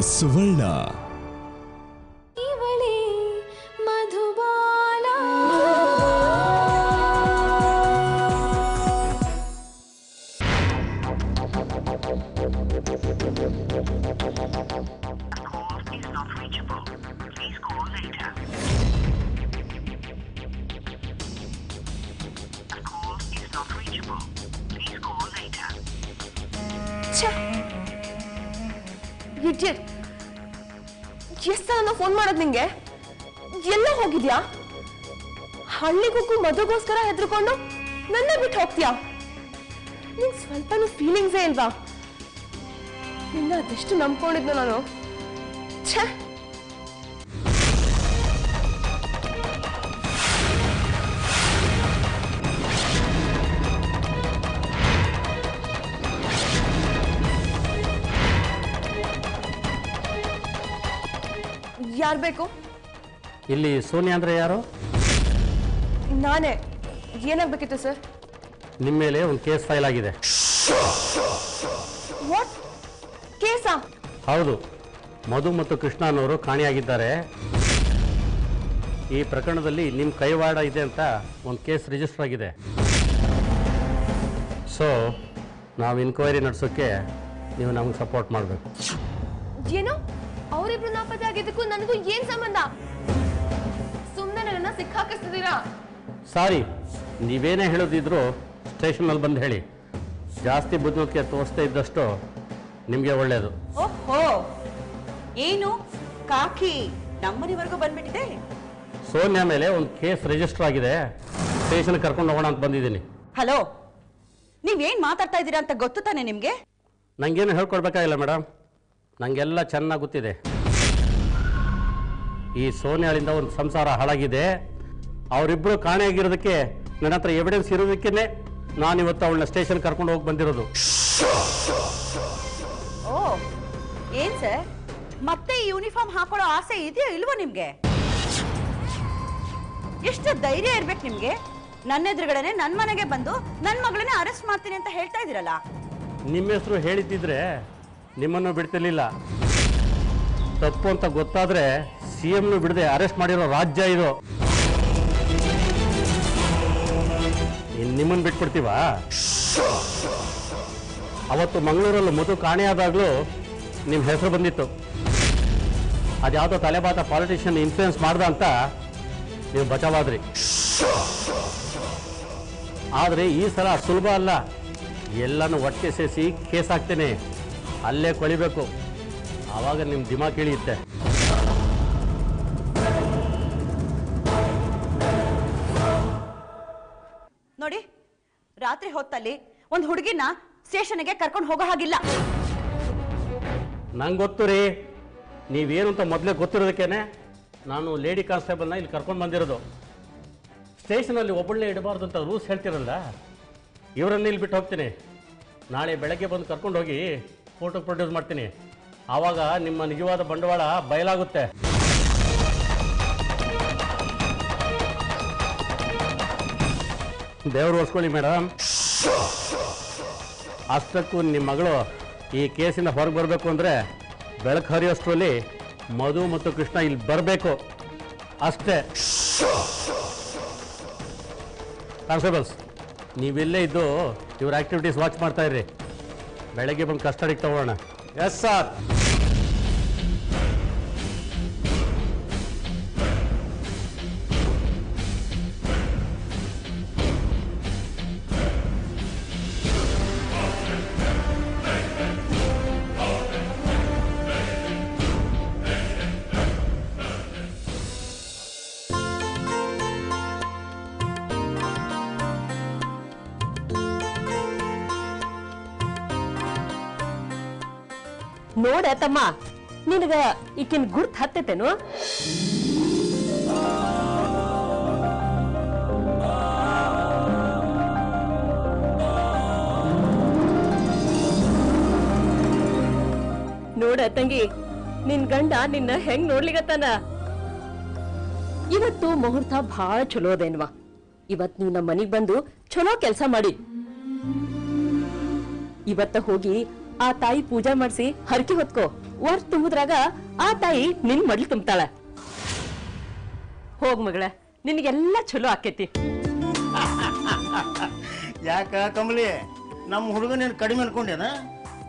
ಸುವರ್ಣ. ಎಷ್ಟು ಸಲ ಫೋನ್ ಮಾಡೋದು ನಿಂಗೆ? ಎಲ್ಲ ಹೋಗಿದ್ಯಾ? ಹಳ್ಳಿಗೂ ಮದುಗೋಸ್ಕರ ಹೆದರ್ಕೊಂಡು ನನ್ನ ಬಿಟ್ಟು ಹೋಗ್ತೀಯಾ? ನಿಂಗೆ ಸ್ವಲ್ಪನೂ ಫೀಲಿಂಗ್ಸೇ ಇಲ್ವಾ? ನಿನ್ನ ಅದೆಷ್ಟು ನಂಬ್ಕೊಂಡಿದ್ನು ನಾನು. ಛೇ, ಯಾರು ಬೇಕು ಇಲ್ಲಿ? ಸೋನಿಯಾ ಅಂದ್ರೆ ಯಾರು? ನಾನೇ. ಏನಾಗಬೇಕಿತ್ತು ಸರ್? ನಿಮ್ಮ ಮೇಲೆ ಒಂದು ಕೇಸ್ ಫೈಲ್ ಆಗಿದೆ. ವಾಟ್ ಕೇಸಾ? ಹೌದು, ಮಧು ಮತ್ತು ಕೃಷ್ಣ ಅನ್ನೋರು ಕಾಣೆಯಾಗಿದ್ದಾರೆ. ಈ ಪ್ರಕರಣದಲ್ಲಿ ನಿಮ್ಮ ಕೈವಾಡ ಇದೆ ಅಂತ ಒಂದು ಕೇಸ್ ರಿಜಿಸ್ಟರ್ ಆಗಿದೆ. ಸೊ ನಾವು ಇನ್ಕ್ವೈರಿ ನಡೆಸೋಕ್ಕೆ ನೀವು ನಮಗೆ ಸಪೋರ್ಟ್ ಮಾಡಬೇಕು. ಏನು? ಅವರಿಬ್ರು ನಾಪತ್ತೆ ಆಗಿದ್ದಕ್ಕೂ ನನಗೂ ಏನ್ ಸಂಬಂಧ? ಸುಮ್ಮನೆ ನನ್ನ ಸಿಕ್ಕಾಕಿಸ್ತಿದ್ದೀರಾ? ಸಾರಿ, ನೀವೇನೇ ಹೇಳೋದಿದ್ರು ಸ್ಟೇಷನಲ್ಲಿ ಬಂದು ಹೇಳಿ. ಜಾಸ್ತಿ ಬುದ್ಧಿಮತ್ತೆ ತೋರಿಸ್ತಾ ಇದ್ದಷ್ಟು ನಿಮಗೆ ಒಳ್ಳೆಯದು. ಓಹೋ, ಏನು ಕಾಕಿ ನಮ್ಮನೆವರೆಗೂ ಬಂದ್ಬಿಟ್ಟಿದೆ? ಸೋನಿಯಾ ಮೇಲೆ ಒಂದು ಕೇಸ್ ರಿಜಿಸ್ಟರ್ ಆಗಿದೆ. ಸ್ಟೇಷನ್ ಕರ್ಕೊಂಡು ಹೋಗೋಣ ಅಂತ ಬಂದಿದ್ದೀನಿ. ಹಲೋ, ನೀವೇನ್ ಮಾತಾಡ್ತಾ ಇದ್ದೀರಾ ಅಂತ ಗೊತ್ತು ತಾನೆ ನಿಮ್ಗೆ? ನಂಗೇನು ಹೇಳ್ಕೊಡ್ಬೇಕಾಗಿಲ್ಲ ಮೇಡಮ್, ನನಗೆಲ್ಲ ಚೆನ್ನಾಗಿ ಗೊತ್ತಿದೆ. ಈ ಸೋನಿಯಾಳಿಂದ ಒಂದು ಸಂಸಾರ ಹಾಳಾಗಿದೆ. ಅವರಿಬ್ಬರು ಕಾಣೆಯಾಗಿರೋದಕ್ಕೆ ನನ್ನ ಹತ್ರ ಎವಿಡೆನ್ಸ್ ಇರೋದಕ್ಕೇ ನಾನಿವತ್ತು ಅವಳನ್ನ ಸ್ಟೇಷನ್ ಕರ್ಕೊಂಡು ಹೋಗಿ ಬಂದಿರೋದು. ಓ, ಏನ್ ಸರ್, ಮತ್ತೆ ಈ ಯೂನಿಫಾರ್ಮ್ ಹಾಕೊಳ್ಳೋ ಆಸೆ ಇದೆಯೋ ಇಲ್ವೋ ನಿಮ್ಗೆ? ಎಷ್ಟು ಧೈರ್ಯ ಇರ್ಬೇಕು ನಿಮ್ಗೆ? ನನ್ನ ಎದುರುಗಡೆನೆ ನನ್ನ ಮನೆಗೆ ಬಂದು ನನ್ನ ಮಗಳನ್ನೇ ಅರೆಸ್ಟ್ ಮಾಡ್ತೀನಿ ಅಂತ ಹೇಳ್ತಾ ಇದ್ದೀರಲ್ಲ. ನಿಮ್ಮ ಹೆಸರು ಹೇಳಿದ್ದಿದ್ರೆ ನಿಮ್ಮನ್ನು ಬಿಡ್ತಿರ್ಲಿಲ್ಲ. ತಪ್ಪು ಅಂತ ಗೊತ್ತಾದ್ರೆ CMನು ಬಿಡದೆ ಅರೆಸ್ಟ್ ಮಾಡಿರೋ ರಾಜ್ಯ ಇದು. ನಿಮ್ಮನ್ನು ಬಿಟ್ಬಿಡ್ತೀವಾ? ಅವತ್ತು ಮಂಗಳೂರಲ್ಲಿ ಮಧು ಕಾಣೆಯಾದಾಗಲೂ ನಿಮ್ಮ ಹೆಸರು ಬಂದಿತ್ತು. ಅದ್ಯಾವುದೋ ತಲೆಬಾತ ಪಾಲಿಟಿಷಿಯನ್ ಇನ್ಫ್ಲೂಯೆನ್ಸ್ ಮಾಡ್ದ ಅಂತ ನೀವು ಬಚಾವಾದ್ರಿ. ಆದರೆ ಈ ಸಲ ಸುಲಭ ಅಲ್ಲ. ಎಲ್ಲನೂ ಒಟ್ಟಿಗೆ ಸೇರಿಸಿ ಕೇಸ್ ಹಾಕ್ತೇನೆ, ಅಲ್ಲೇ ಕೊಳಿಬೇಕು. ಆವಾಗ ನಿಮ್ಮ ದಿಮಾಗ್ ಇಳಿಯುತ್ತೆ. ನೋಡಿ, ರಾತ್ರಿ ಹೊತ್ತಲ್ಲಿ ಒಂದು ಹುಡುಗಿನ ಸ್ಟೇಷನ್ಗೆ ಕರ್ಕೊಂಡು ಹೋಗೋ ಹಾಗಿಲ್ಲ. ನಂಗೆ ಗೊತ್ತು ರೀ, ನೀವೇನು ಅಂತ ಮೊದಲೇ ಗೊತ್ತಿರೋದಕ್ಕೇನೆ ನಾನು ಲೇಡಿ ಕಾನ್ಸ್ಟೇಬಲ್ನ ಇಲ್ಲಿ ಕರ್ಕೊಂಡು ಬಂದಿರೋದು. ಸ್ಟೇಷನಲ್ಲಿ ಒಬ್ಬಳನ್ನೇ ಇಡಬಾರ್ದು ಅಂತ ರೂಲ್ಸ್ ಹೇಳ್ತಿರಲ್ಲ, ಇವರನ್ನ ಇಲ್ಲಿ ಬಿಟ್ಟು ಹೋಗ್ತೀನಿ. ನಾಳೆ ಬೆಳಗ್ಗೆ ಬಂದು ಕರ್ಕೊಂಡು ಹೋಗಿ ಫೋಟೋ ಪ್ರೊಡ್ಯೂಸ್ ಮಾಡ್ತೀನಿ. ಆವಾಗ ನಿಮ್ಮ ನಿಜವಾದ ಬಂಡವಾಳ ಬಯಲಾಗುತ್ತೆ. ದೇವರು ಒಸ್ಕೊಳ್ಳಿ ಮೇಡಮ್. ಅಷ್ಟಕ್ಕೂ ನಿಮ್ಮ ಮಗಳು ಈ ಕೇಸಿಂದ ಹೊರಗೆ ಬರಬೇಕು ಅಂದರೆ ಬೆಳಕು ಹರಿಯೋಷ್ಟರಲ್ಲಿ ಮಧು ಮತ್ತು ಕೃಷ್ಣ ಇಲ್ಲಿ ಬರಬೇಕು ಅಷ್ಟೇ. ಕಾನ್ಸ್ಟೇಬಲ್ಸ್, ನೀವೆಲ್ಲೇ ಇದ್ದು ಇವ್ರ ಆಕ್ಟಿವಿಟೀಸ್ ವಾಚ್ ಮಾಡ್ತಾ ಇರ್ರಿ. ಬೆಳಗ್ಗೆ ಬಂದು ಕಸ್ಟಡಿಗೆ ತಗೊಳ್ಳೋಣ. Yes sir. ನೋಡ ತಮ್ಮ, ನಿನಗ ಈಕಿನ್ ಗುರ್ತ್ ಹತ್ತೇತೇನು? ನೋಡ ತಂಗಿ, ನಿನ್ ಗಂಡ ನಿನ್ನ ಹೆಂಗ್ ನೋಡ್ಲಿಗತ್ತಾನ. ಇವತ್ತು ಮುಹೂರ್ತ ಬಹಳ ಚಲೋ ಅದೇನ್ವಾ. ಇವತ್ ನೀವ್ ನಮ್ಮ ಮನಿಗ್ ಬಂದು ಚಲೋ ಕೆಲ್ಸ ಮಾಡಿ ಇವತ್ತ ಹೋಗಿ ಆ ತಾಯಿ ಪೂಜೆ ಮಾಡಿಸಿ ಹರಕೆ ಹೊತ್ಕೋ. ವರ್ಷ ತುಂಬುದ್ರಾಗ ಆ ತಾಯಿ ನಿನ್ ಮಡ್ಲು ತುಂಬ್ತಾಳ. ಹೋಗ್ ಮಗಳ, ನಿನ್ಗೆಲ್ಲ ಚಲೋ ಆಕೇತಿ. ಯಾಕ ಕಮಲಿ, ನಮ್ಮ ಹುಡುಗನೇನು ಕಡಿಮೆ ಅನ್ಕೊಂಡೇನ?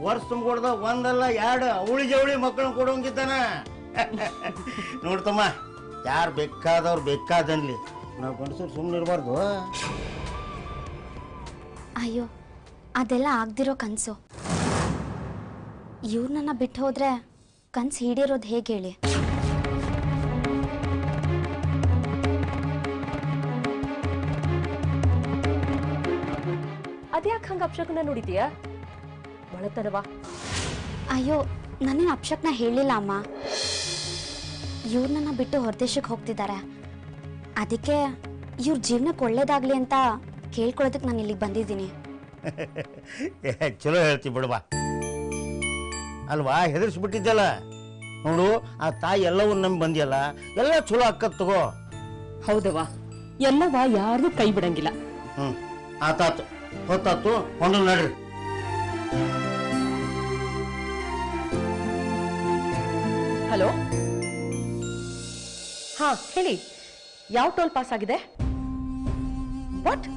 ವರ್ಷ ತುಂಬಿಕೊಡ್ದ ಒಂದಲ್ಲ ಎರಡು ಅವಳಿ ಜವಳಿ ಮಕ್ಕಳನ್ನ ಕೊಡೋಂಗಿದ್ದಾನ. ನೋಡ್ತಮ್ಮ, ಯಾರು ಬೇಕಾದವ್ರು ಬೇಕಾದನ್ಲಿ, ನಾವು ಗಂಡಸರು ಸುಮ್ಮನೆ ಇರಬಾರ್ದು. ಅಯ್ಯೋ, ಅದೆಲ್ಲ ಆಗ್ದಿರೋ ಕನಸು. ಇವ್ರು ನನ್ನ ಬಿಟ್ಟು ಹೋದ್ರೆ ಕನಸು ಹಿಡಿಯೋದು ಹೇಗೆ ಹೇಳಿ? ಅದ್ಯಾಕೆ ಹಂಗ ಅಪ್ಶಕನ ನೋಡಿದ್ಯಾ? ಒಳತನವಾ? ಅಯ್ಯೋ, ನನ್ನೇನು ಅಪ್ಶಕ್ನ ಹೇಳಿಲ್ಲ ಅಮ್ಮ. ಇವ್ರು ನನ್ನ ಬಿಟ್ಟು ಹೊರದೇಶಕ್ಕೆ ಹೋಗ್ತಿದ್ದಾರೆ. ಅದಕ್ಕೆ ಇವ್ರ ಜೀವನಕ್ಕೆ ಒಳ್ಳೇದಾಗ್ಲಿ ಅಂತ ಕೇಳ್ಕೊಳ್ಳೋದಕ್ಕೆ ನಾನು ಇಲ್ಲಿಗೆ ಬಂದಿದ್ದೀನಿ. ಚಲೋ ಹೇಳ್ತಿ ಬಿಡುವ. ಅಲ್ವಾ, ಹೆದರ್ಸ್ಬಿಟ್ಟಿದ್ದಲ್ಲ ನೋಡು. ಆ ತಾಯಿ ಎಲ್ಲವೂ ನಂಬಿ ಬಂದಿಯಲ್ಲ, ಎಲ್ಲ ಚಲೋ ಅಕ್ಕತ್ ತಗೋ. ಹೌದವ್ವ, ಎಲ್ಲವ ಯಾರ್ದು ಕೈ ಬಿಡಂಗಿಲ್ಲ. ಆತಾತು, ಹೊತ್ತಾತು, ಹೊಂಡಲ್ ನಡ್ರಿ. ಹಲೋ, ಹಾ ಹೇಳಿ, ಯಾವ ಟೋಲ್ ಪಾಸ್ ಆಗಿದೆ? ವಾಟ್?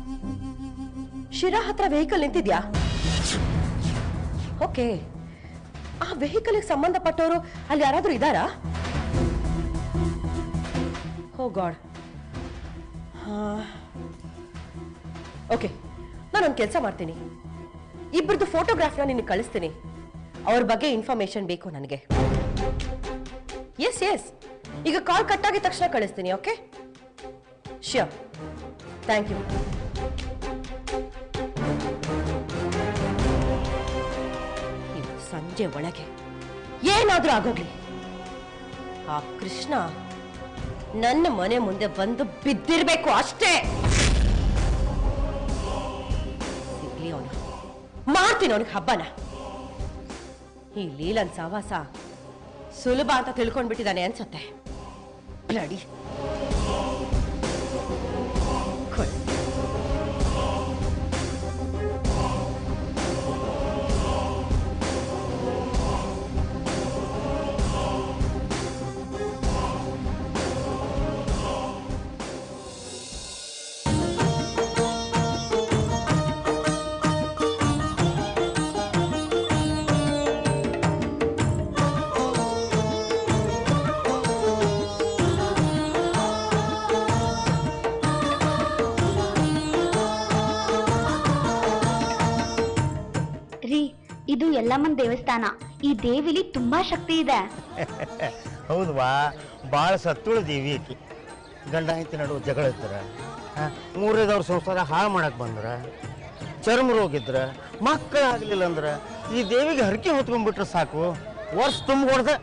ಶಿರಾ ಹತ್ರ ವೆಹಿಕಲ್ ನಿಂತಿದ್ಯಾ? ಓಕೆ, ಆ ವೆಹಿಕಲ್ಗೆ ಸಂಬಂಧಪಟ್ಟವರು ಅಲ್ಲಿ ಯಾರಾದ್ರೂ ಇದ್ದಾರಾ? ಓ ಗಾಡ್. ಓಕೆ, ನಾನೊಂದು ಕೆಲಸ ಮಾಡ್ತೀನಿ. ಇಬ್ಬರದು ಫೋಟೋಗ್ರಾಫ್ನ ನಿನಗೆ ಕಳಿಸ್ತೀನಿ. ಅವ್ರ ಬಗ್ಗೆ ಇನ್ಫಾರ್ಮೇಶನ್ ಬೇಕು ನನಗೆ. ಎಸ್ ಎಸ್, ಈಗ ಕಾಲ್ ಕಟ್ ಆಗಿದ ತಕ್ಷಣ ಕಳಿಸ್ತೀನಿ. Okay, sure, thank you. ಸಂಜೆ ಒಳಗೆ ಏನಾದ್ರೂ ಆಗೋಗ್ಲಿ, ಆ ಕೃಷ್ಣ ನನ್ನ ಮನೆ ಮುಂದೆ ಬಂದು ಬಿದ್ದಿರ್ಬೇಕು ಅಷ್ಟೇ. ಸಿಗ್ಲಿ ಅವನು, ಮಾಡ್ತೀನಿ ಅವನಿಗೆ ಹಬ್ಬನ. ಈ ಲೀಲನ್ ಸವಾಸ ಸುಲಭ ಅಂತ ತಿಳ್ಕೊಂಡ್ಬಿಟ್ಟಿದ್ದಾನೆ ಅನ್ಸುತ್ತೆ. ಬ್ಲಡಿ ಇದು ಯಲ್ಲಮ್ಮನ ದೇವಸ್ಥಾನ. ಈ ದೇವಿಲಿ ತುಂಬಾ ಶಕ್ತಿ ಇದೆ. ಹೌದವಾ, ಭಾಳ ಸತ್ತುಳು ದೇವಿ ಆಕಿ. ಗಂಡ ಹೆಂಡತಿ ನಡುವೆ ಜಗಳ ಇರ್ತಾರ, ಮೂರನೇದವ್ರ ಸಂಸಾರ ಹಾಳು ಮಾಡಕ್ ಬಂದ್ರ, ಚರ್ಮ ರೋಗ ಇದ್ರ, ಮಕ್ಕಳಾಗ್ಲಿಲ್ಲ ಅಂದ್ರೆ ಈ ದೇವಿಗೆ ಹರಕೆ ಹೊತ್ಕೊಂಡ್ಬಿಟ್ರೆ ಸಾಕು, ವರ್ಷ ತುಂಬಿಕೊಡ್ದೆ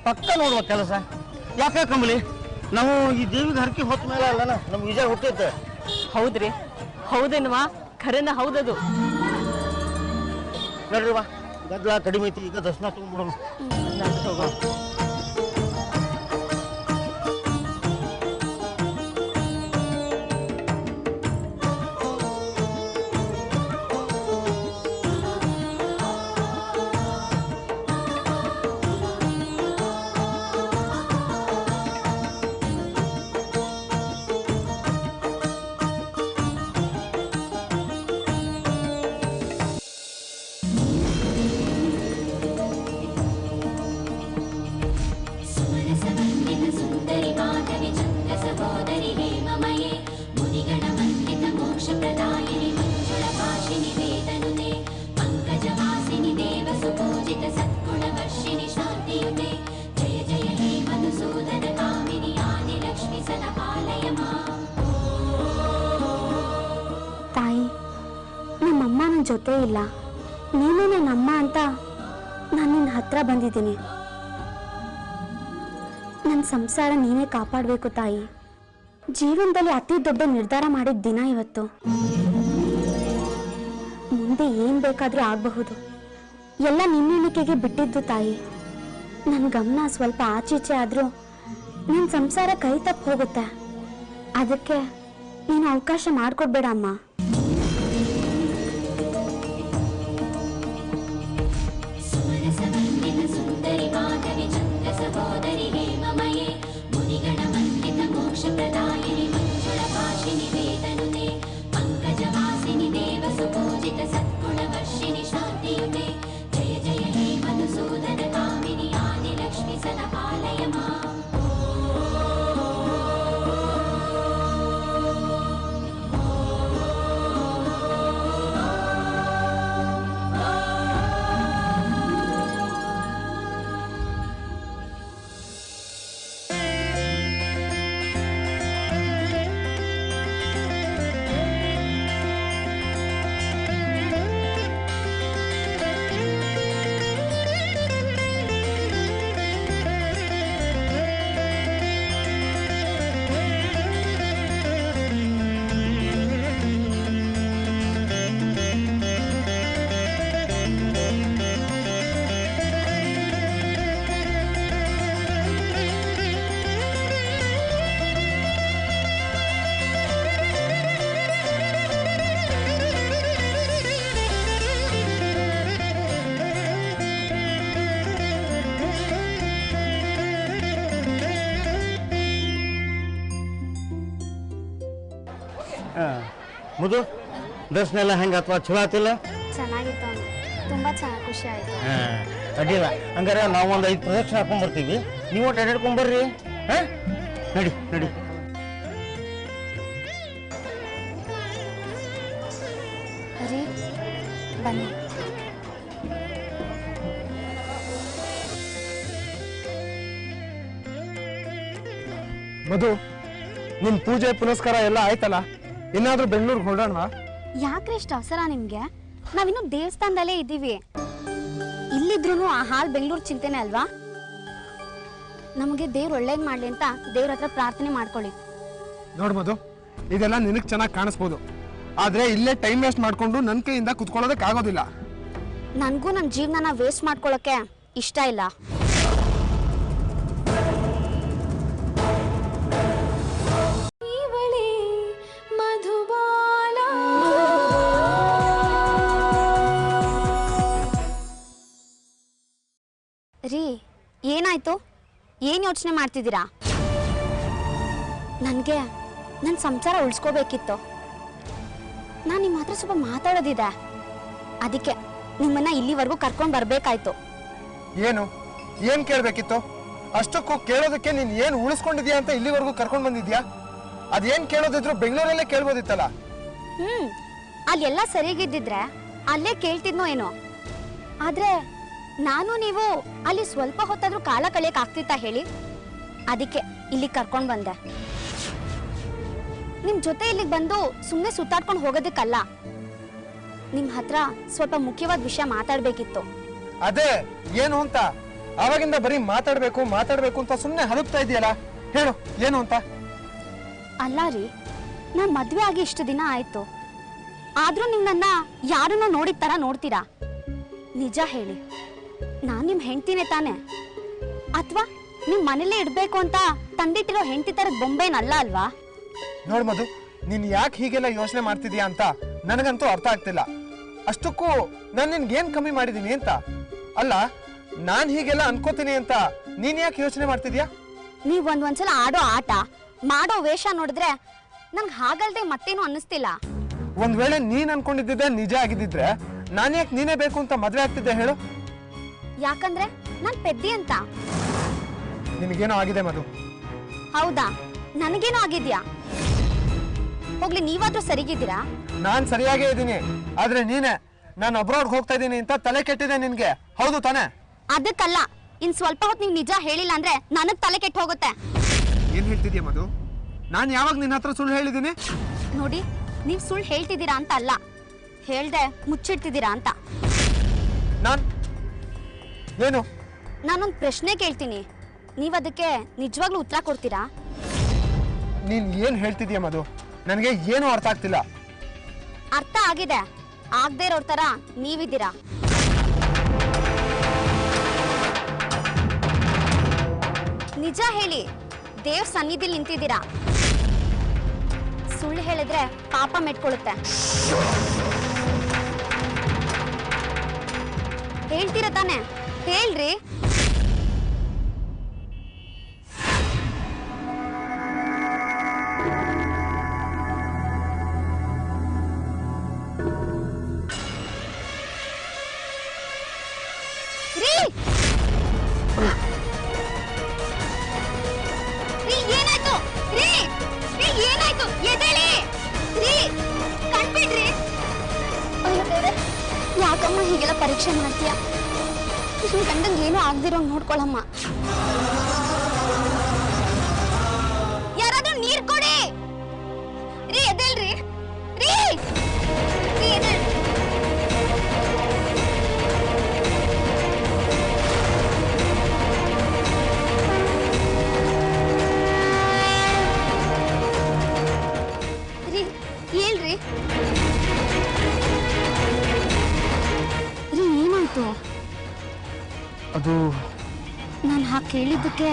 ಪಕ್ಕ ನೋಡುವ ಕೆಲಸ. ಯಾಕೆ ಕಂಬಲಿ, ನಾವು ಈ ದೇವಿಗೆ ಹರಕೆ ಹೊತ್ತ ಮೇಲೆ ಅಲ್ಲನ ನಮ್ಗೆ ವಿಜಯ ಹುಟ್ಟೈತೆ. ಹೌದ್ರಿ, ಹೌದೇನವಾ, ಖರೇನ ಹೌದದು. ನೋಡ್ರಿ ವಾ, ಗದ್ದಲ ಕಡಿಮೆ ಐತಿ, ಈಗ ದರ್ಶನ ತಗೊಂಡ್ಬಿಡೋಣ. ತಾಯಿ, ನಮ್ಮಮ್ಮ ನನ್ನ ಜೊತೆ ಇಲ್ಲ, ನೀನು ನನ್ನಮ್ಮ ಅಂತ ನಾನು ನಿನ್ನ ಹತ್ರ ಬಂದಿದ್ದೀನಿ. ನನ್ನ ಸಂಸಾರ ನೀನೇ ಕಾಪಾಡಬೇಕು ತಾಯಿ. ಜೀವನದಲ್ಲಿ ಅತಿ ದೊಡ್ಡ ನಿರ್ಧಾರ ಮಾಡಿದ ದಿನ ಇವತ್ತು. ಮುಂದೆ ಏನ್ ಬೇಕಾದ್ರೂ ಆಗಬಹುದು. ಎಲ್ಲ ನಿನ್ನೆಣಿಕೆಗೆ ಬಿಟ್ಟಿದ್ದು ತಾಯಿ. ನನ್ನ ಗಮನ ಸ್ವಲ್ಪ ಆಚೀಚೆ ಆದ್ರೂ ನನ್ನ ಸಂಸಾರ ಕೈ ತಪ್ಪು ಹೋಗುತ್ತೆ. ಅದಕ್ಕೆ ನೀನು ಅವಕಾಶ ಮಾಡಿಕೊಡ್ಬೇಡ ಅಮ್ಮ. ಮುದು ದರ್ಶನ ಎಲ್ಲ ಹೆಂಗೆ ಅಥವಾ ಚಲೋ ಆತಿಲ್ಲ? ಚೆನ್ನಾಗಿತ್ತು ಅಣ್ಣ, ತುಂಬಾ ಚೆನ್ನಾಗಿ ಖುಷಿ ಆಯ್ತು. ಅಡ್ಡಿಲ್ಲ. ಹಂಗಾರೆ ನಾವು ಒಂದು 5 ಪ್ರದಕ್ಷಿಣೆ ಹಾಕೊಂಡ್ ಬರ್ತೀವಿ, ನೀವು ಒಟ್ಟು ಅಡ್ಡಾಡ್ಕೊಂಡ್ ಬರ್ರಿ. ಹಾಂ, ನಡಿ ನಡಿ. ರೀ ಬನ್ನಿ. ಮಧು, ನಿಮ್ ಪೂಜೆ ಪುನಸ್ಕಾರ ಎಲ್ಲ ಆಯ್ತಲ್ಲ, ಇನ್ನಾದ್ರೂ ಬೆಂಗಳೂರಿಗೆ ಹೊರಡೋಣ? ಯಾಕ್ರೆ ಇಷ್ಟು ಅವಸರ ನಿಮ್ಗೆ? ನಾವಿನ್ನು ದೇವಸ್ಥಾನದಲ್ಲೇ ಇದ್ದೀವಿ. ಇಲ್ಲಿದ್ರು ಆ ಹಾಲ್ ಬೆಂಗಳೂರು ಚಿಂತೆನೆ ಅಲ್ವಾ? ನಮಗೆ ದೇವ್ರು ಒಳ್ಳೇದ್ ಮಾಡ್ಲಿ ಅಂತ ದೇವ್ರ ಹತ್ರ ಪ್ರಾರ್ಥನೆ ಮಾಡ್ಕೊಳ್ಳಿ. ನೋಡ್ ಮಧು, ಇದೆಲ್ಲ ನಿನಗ್ ಚೆನ್ನಾಗಿ ಕಾಣಿಸ್ಬೋದು, ಆದ್ರೆ ಇಲ್ಲೇ ಟೈಮ್ ವೇಸ್ಟ್ ಮಾಡ್ಕೊಂಡು ನನ್ ಕೈಯಿಂದ ಕುತ್ಕೊಳ್ಳೋದಕ್ಕೆ ಆಗೋದಿಲ್ಲ. ನನ್ಗೂ ನನ್ನ ಜೀವನನ ವೇಸ್ಟ್ ಮಾಡ್ಕೊಳ್ಳೋಕೆ ಇಷ್ಟ ಇಲ್ಲ. ರೀ, ಏನಾಯ್ತು? ಏನ್ ಯೋಚನೆ ಮಾಡ್ತಿದ್ದೀರಾ? ನನ್ಗೆ ನನ್ನ ಸಂಸಾರ ಉಳಿಸ್ಕೋಬೇಕಿತ್ತು. ನಾನು ನಿಮ್ಮ ಹತ್ರ ಸ್ವಲ್ಪ ಮಾತಾಡೋದಿದೆ, ಅದಕ್ಕೆ ನಿಮ್ಮನ್ನ ಇಲ್ಲಿವರೆಗೂ ಕರ್ಕೊಂಡು ಬರ್ಬೇಕಾಯ್ತು. ಏನ್ ಕೇಳ್ಬೇಕಿತ್ತು? ಅಷ್ಟಕ್ಕೂ ಕೇಳೋದಕ್ಕೆ ನೀನ್ ಏನ್ ಉಳಿಸ್ಕೊಂಡಿದ್ಯಾ ಅಂತ ಇಲ್ಲಿವರೆಗೂ ಕರ್ಕೊಂಡ್ ಬಂದಿದ್ಯಾ? ಅದೇನ್ ಕೇಳೋದಿದ್ರು ಬೆಂಗಳೂರಲ್ಲೇ ಕೇಳ್ಬೋದಿತ್ತಲ್ಲ. ಅಲ್ಲೆಲ್ಲ ಸರಿಯಾಗಿದ್ದಿದ್ರೆ ಅಲ್ಲೇ ಕೇಳ್ತಿದ್ನೋ ಏನೋ. ಆದ್ರೆ ನಾನು ನೀವು ಅಲ್ಲಿ ಸ್ವಲ್ಪ ಹೊತ್ತಾದ್ರೂ ಕಾಲ ಕಳಿಯಕ್ ಆಗ್ತಿತ್ತಾ ಹೇಳಿ? ಅದಕ್ಕೆ ಇಲ್ಲಿ ಕರ್ಕೊಂಡ್ ಬಂದೆ. ನಿಮ್ ಜೊತೆ ಇಲ್ಲಿಗೆ ಬಂದು ಸುಮ್ಮನೆ ಸುತ್ತಾಡ್ಕೊಂಡು ಹೋಗೋದಕ್ಕಲ್ಲ, ನಿಮ್ ಹತ್ರ ಸ್ವಲ್ಪ ಮುಖ್ಯವಾದ ವಿಷಯ ಮಾತಾಡ್ಬೇಕಿತ್ತು. ಅದೇ ಏನು ಅಂತ ಆವಾಗಿಂದ ಬರೀ ಮಾತಾಡ್ಬೇಕು ಅಂತ ಸುಮ್ಮನೆ ಹಲುಪ್ತಾ ಇದೆಯಲ್ಲ, ಹೇಳು ಏನು ಅಂತ. ಅಲ್ಲ ರೀ, ನಾ ಮದ್ವೆ ಆಗಿ ಇಷ್ಟು ದಿನ ಆಯ್ತು, ಆದ್ರೂ ನೀವು ನನ್ನ ಯಾರನ್ನೋ ನೋಡಿದ ತರ ನೋಡ್ತೀರಾ? ನಿಜ ಹೇಳಿ, ನಾನ್ ನಿಮ್ ಹೆಂಡ್ತಿನೇ ತಾನೆ? ಅಥವಾ ನಿಮ್ ಮನೇಲೇ ಇಡ್ಬೇಕು ಅಂತ ತಂದಿಟ್ಟಿರೋ ಹೆಂಡತಿ ತರದ ಬೊಂಬೆನಲ್ಲ ಅಲ್ವಾ? ನೋಡ್ ಮಧು, ನೀನ್ ಯಾಕೆ ಹೀಗೆಲ್ಲ ಯೋಚನೆ ಮಾಡ್ತಿದ್ಯಾ ಅಂತ ನನಗಂತೂ ಅರ್ಥ ಆಗ್ತಿಲ್ಲ. ಅಷ್ಟಕ್ಕೂ ನಾನು ನಿನ್ಗೇನ್ ಕಮ್ಮಿ ಮಾಡಿದೀನಿ ಅಂತ? ಅಲ್ಲ, ನಾನ್ ಹೀಗೆಲ್ಲ ಅನ್ಕೋತೀನಿ ಅಂತ ನೀನ್ ಯಾಕೆ ಯೋಚನೆ ಮಾಡ್ತಿದ್ಯಾ? ನೀವ್ ಒಂದ್ಸಲ ಆಡೋ ಆಟ ಮಾಡೋ ವೇಷ ನೋಡಿದ್ರೆ ನಂಗೆ ಹಾಗಲ್ದೆ ಮತ್ತೇನು ಅನ್ನಿಸ್ತಿಲ್ಲ. ಒಂದ್ ವೇಳೆ ನೀನ್ ಅನ್ಕೊಂಡಿದ್ದೆ ನಿಜ ಆಗಿದ್ದಿದ್ರೆ ನಾನ್ ಯಾಕೆ ನೀನೇ ಬೇಕು ಅಂತ ಮದ್ವೆ ಆಗ್ತಿದ್ದೆ ಹೇಳು? ಯಾಕಂದ್ರೆ ನಾನ್ ಪೆದ್ದಿ ಅಂತ. ನಿನಗೇನೋ ಆಗಿದೆ ಮಧು. ಹೌದಾ? ನನಗೇನೋ ಆಗಿದ್ಯಾ? ಹೋಗ್ಲಿ, ನೀವಾದ್ರೂ ಸರಿಗಿದ್ದೀರಾ? ನಾನ್ ಸರಿಯಾಗೇ ಇದ್ದೀನಿ, ಆದ್ರೆ ನೀನೆ ನಾನು ಅಬ್ರಾಡ್ ಹೋಗ್ತಾ ಇದ್ದೀನಿ ಅಂತ ತಲೆ ಕೆಟ್ಟಿದೆ ನಿನ್ಗೆ, ಹೌದು ತಾನೆ? ಅದಕ್ಕಲ್ಲ, ಇನ್ ಸ್ವಲ್ಪ ಹೊತ್ತು ನೀವು ನಿಜ ಹೇಳಿಲ್ಲ ಅಂದ್ರೆ ನನಗ್ ತಲೆ ಕೆಟ್ಟು ಹೋಗುತ್ತೆ. ಏನ್ ಹೇಳ್ತಿದ್ಯಾ ಮಧು? ನಾನ್ ಯಾವಾಗ ನಿನ್ನ ಹತ್ರ ಸುಳ್ಳು ಹೇಳಿದ್ದೀನಿ? ನೋಡಿ, ನೀವ್ ಸುಳ್ಳು ಹೇಳ್ತಿದ್ದೀರಾ ಅಂತ ಅಲ್ಲ, ಹೇಳ್ದೆ ಮುಚ್ಚಿಡ್ತಿದ್ದೀರಾ ಅಂತ. ಏನು? ನಾನೊಂದ್ ಪ್ರಶ್ನೆ ಕೇಳ್ತೀನಿ, ನೀವ್ ಅದಕ್ಕೆ ನಿಜವಾಗ್ಲೂ ಉತ್ತರ ಕೊಡ್ತೀರಾ? ನೀನ್ ಏನ್ ಹೇಳ್ತಿದ್ಯಾ ಮಧು? ನನಗೆ ಏನು ಅರ್ಥ ಆಗ್ತಿಲ್ಲ. ಅರ್ಥ ಆಗಿದೆ, ಆಗದೆ ಇರೋರ್ ತರ ನೀವಿದ್ದೀರಾ. ನಿಜ ಹೇಳಿ, ದೇವ್ರ ಸನ್ನಿಧಿಲಿ ನಿಂತಿದ್ದೀರಾ. ಸುಳ್ಳು ಹೇಳಿದ್ರೆ ಪಾಪ ಮೆಟ್ಕೊಳ್ಳುತ್ತೆ. ಹೇಳ್ತೀರ ತಾನೆ? ಹೇಳ್ರಿ. ಯಾಕಮ್ಮ ಹೀಗೆಲ್ಲ ಪರೀಕ್ಷೆ ಮಾಡ್ತೀಯ? ನಿಮ್ ಗಂಡಂಗೆ ಏನೂ ಆಗ್ದಿರೋ ನೋಡ್ಕೊಳಮ್ಮ. ಯಾರಾದ್ರೂ ನೀರ್ ಕೊಡಿ. ರೀ ಎದ್ದೇಳ್ರಿ. ರೀ ಎದ್ದೇಳ್ರಿ. ರೀ ಹೇಳ್ರಿ. ರೀ ಏನಾಯ್ತು? ಅದು ನಾನು ಹಾಗೆ ಕೇಳಿದ್ದಕ್ಕೆ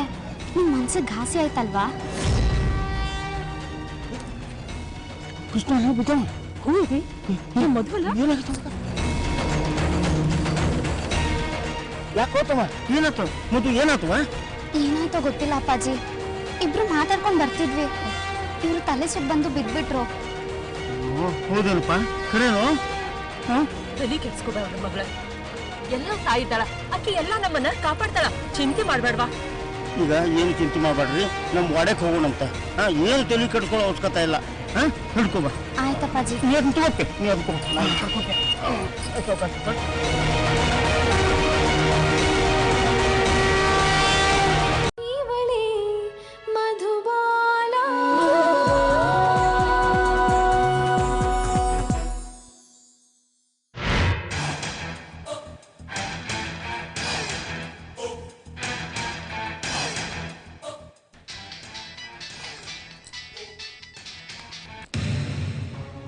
ನಿಮ್ ಮನ್ಸಿಗೆ ಘಾಸಿ ಆಯ್ತಲ್ವಾ? ಕೃಷ್ಣ ಹೇಳ್ಬಿಟ್ಟ. ಹೌದು, ಮದುವಲ್ಲ? ಯಾಕೋತಮ್ಮ, ಏನಾಯ್ತು? ಮತ್ತು ಏನಾಯ್ತವ? ಏನಾಯ್ತೋ ಗೊತ್ತಿಲ್ಲ ಅಪ್ಪಾಜಿ, ಇಬ್ರು ಮಾತಾಡ್ಕೊಂಡು ಬರ್ತಿದ್ವಿ, ಇವ್ರು ತಲೆ ಸುಟ್ಟು ಬಂದು ಬಿದ್ಬಿಟ್ರು. ಹೌದಲ್ಪ ಖರೇನು? ತಲೆ ಕೆಡ್ಸ್ಕೋಬೇಡ ನನ್ನ ಮಗಳ. ಎಲ್ಲ ತಾಯಿ ಇದ್ದಾಳ, ಆಕೆ ಎಲ್ಲ ನಮ್ಮನ್ನ ಕಾಪಾಡ್ತಾಳ. ಚಿಂತೆ ಮಾಡ್ಬೇಡ್ವಾ? ಈಗ ಏನು ಚಿಂತೆ ಮಾಡಬೇಡ್ರಿ, ನಮ್ಮ ವಾಡಕ್ಕೆ ಹೋಗೋಣಂತ. ಏನು ತಲೆ ಕೆಡ್ಕೊಳ್ಳೋ ಅವಶ್ಯಕತೆ ಇಲ್ಲ. ಹಿಡ್ಕೊಬ. ಆಯ್ತಪ್ಪಾಜಿ. ನೀ ಅದನ್ನ ತಗೋಕೆ, ನೀ ಅದಕ್ಕೆ ನಾನು ಕರ್ಕೊತೆ.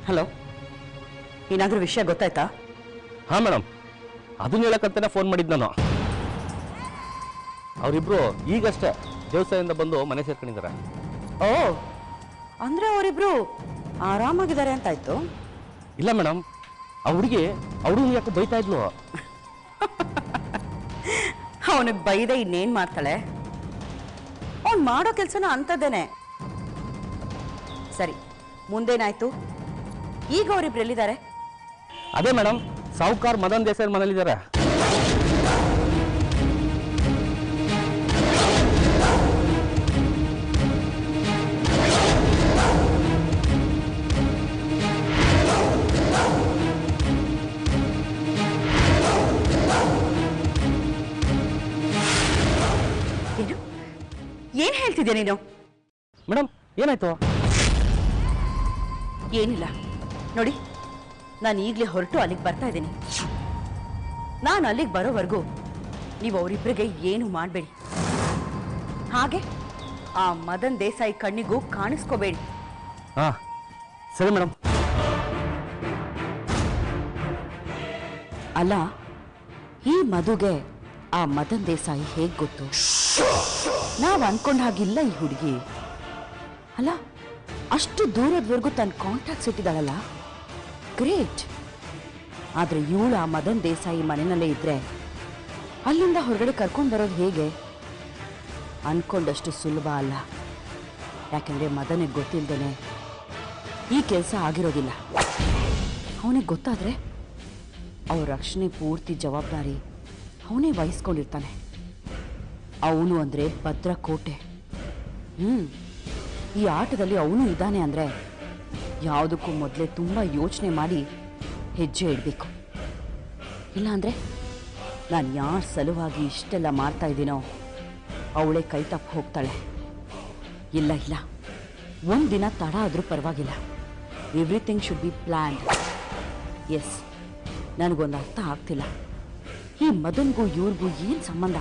ಹಲೋ, ಏನಾದ್ರೂ ವಿಷಯ ಗೊತ್ತಾಯ್ತಾ? ಹಾ ಮೇಡಮ್, ಅದನ್ನ ಹೇಳಕ್ಕಂತಾನೆ ಫೋನ್ ಮಾಡಿದ್ದು ನಾನು. ಅವರಿಬ್ರು ಈಗಷ್ಟೇ ದೇವಸ್ಥಾನದಿಂದ ಬಂದು ಮನೆ ಸೇರ್ಕೊಂಡಿದ್ದಾರೆ. ಓ, ಅಂದ್ರೆ ಅವರಿಬ್ರು ಆರಾಮಾಗಿದ್ದಾರೆ ಅಂತಾಯ್ತು. ಇಲ್ಲ ಮೇಡಮ್, ಆ ಹುಡುಗಿ ಅವಳು ಯಾಕೆ ಬೈತಾ ಇದ್ಲು. ಅವನಿಗೆ ಬೈದೆ ಇನ್ನೇನ್ ಮಾಡ್ತಾಳೆ? ಅವ್ನು ಮಾಡೋ ಕೆಲ್ಸನ ಅಂತದೇನೆ. ಸರಿ, ಮುಂದೇನಾಯ್ತು? ಈಗ ಅವರಿಬ್ರು ಎಲ್ಲಿದ್ದಾರೆ? ಅದೇ ಮೇಡಮ್, ಸಾಹುಕಾರ್ ಮದನ್ ದೇಸಾಯಿ ಮನೇಲಿದ್ದಾರೆ. ಏನು? ಏನ್ ಹೇಳ್ತಿದ್ಯಾ ನೀನು? ಮೇಡಮ್ ಏನಾಯ್ತು? ಏನಿಲ್ಲ ನೋಡಿ, ನಾನು ಈಗಲೇ ಹೊರಟು ಅಲ್ಲಿಗೆ ಬರ್ತಾ ಇದ್ದೀನಿ. ನಾನು ಅಲ್ಲಿಗೆ ಬರೋವರೆಗೂ ನೀವು ಅವರಿಬ್ಬರಿಗೆ ಏನು ಮಾಡಬೇಡಿ. ಹಾಗೆ ಆ ಮದನ್ ದೇಸಾಯಿ ಕಣ್ಣಿಗೂ ಕಾಣಿಸ್ಕೋಬೇಡಿ. ಹಾ ಸರಿ ಮೇಡಮ್. ಅಲ್ಲ, ಈ ಮಧುಗೆ ಆ ಮದನ್ ದೇಸಾಯಿ ಹೇಗೆ ಗೊತ್ತು? ನಾವು ಅನ್ಕೊಂಡ ಹಾಗಿಲ್ಲ ಈ ಹುಡುಗಿ. ಅಲ್ಲ, ಅಷ್ಟು ದೂರದವರೆಗೂ ತನ್ನ ಕಾಂಟ್ಯಾಕ್ಟ್ಸ್ ಇಟ್ಟಿದ್ದಾಳಲ್ಲ, ಗ್ರೇಟ್. ಆದ್ರೆ ಇವಳು ಆ ಮದನ್ ದೇಸಾಯಿ ಮನೆಯಲ್ಲೇ ಇದ್ರೆ ಅಲ್ಲಿಂದ ಹೊರಗಡೆ ಕರ್ಕೊಂಡು ಬರೋದು ಹೇಗೆ? ಅನ್ಕೊಂಡಷ್ಟು ಸುಲಭ ಅಲ್ಲ. ಯಾಕಂದ್ರೆ ಮದನಿಗೆ ಗೊತ್ತಿಲ್ದೇನೆ ಈ ಕೆಲಸ ಆಗಿರೋದಿಲ್ಲ. ಅವನಿಗೆ ಗೊತ್ತಾದ್ರೆ ಅವ್ರ ರಕ್ಷಣೆ ಪೂರ್ತಿ ಜವಾಬ್ದಾರಿ ಅವನೇ ವಹಿಸ್ಕೊಂಡಿರ್ತಾನೆ. ಅವನು ಅಂದ್ರೆ ಭದ್ರಕೋಟೆ. ಈ ಆಟದಲ್ಲಿ ಅವನು ಇದ್ದಾನೆ ಅಂದ್ರೆ ಯಾವುದಕ್ಕೂ ಮೊದಲೇ ತುಂಬಾ ಯೋಚನೆ ಮಾಡಿ ಹೆಜ್ಜೆ ಇಡಬೇಕು. ಇಲ್ಲಾಂದ್ರೆ ನಾನು ಯಾರ ಸಲುವಾಗಿ ಇಷ್ಟೆಲ್ಲ ಮಾಡ್ತಾ ಇದ್ದೀನೋ ಅವಳೇ ಕೈ ತಪ್ಪು ಹೋಗ್ತಾಳೆ. ಇಲ್ಲ ಇಲ್ಲ, ಒಂದಿನ ತಡ ಆದರೂ ಪರವಾಗಿಲ್ಲ. Everything should be planned. Yes, ನನಗೊಂದು ಅರ್ಥ ಆಗ್ತಿಲ್ಲ, ಈ ಮದನ್ಗೂ ಇವ್ರಿಗೂ ಏನು ಸಂಬಂಧ?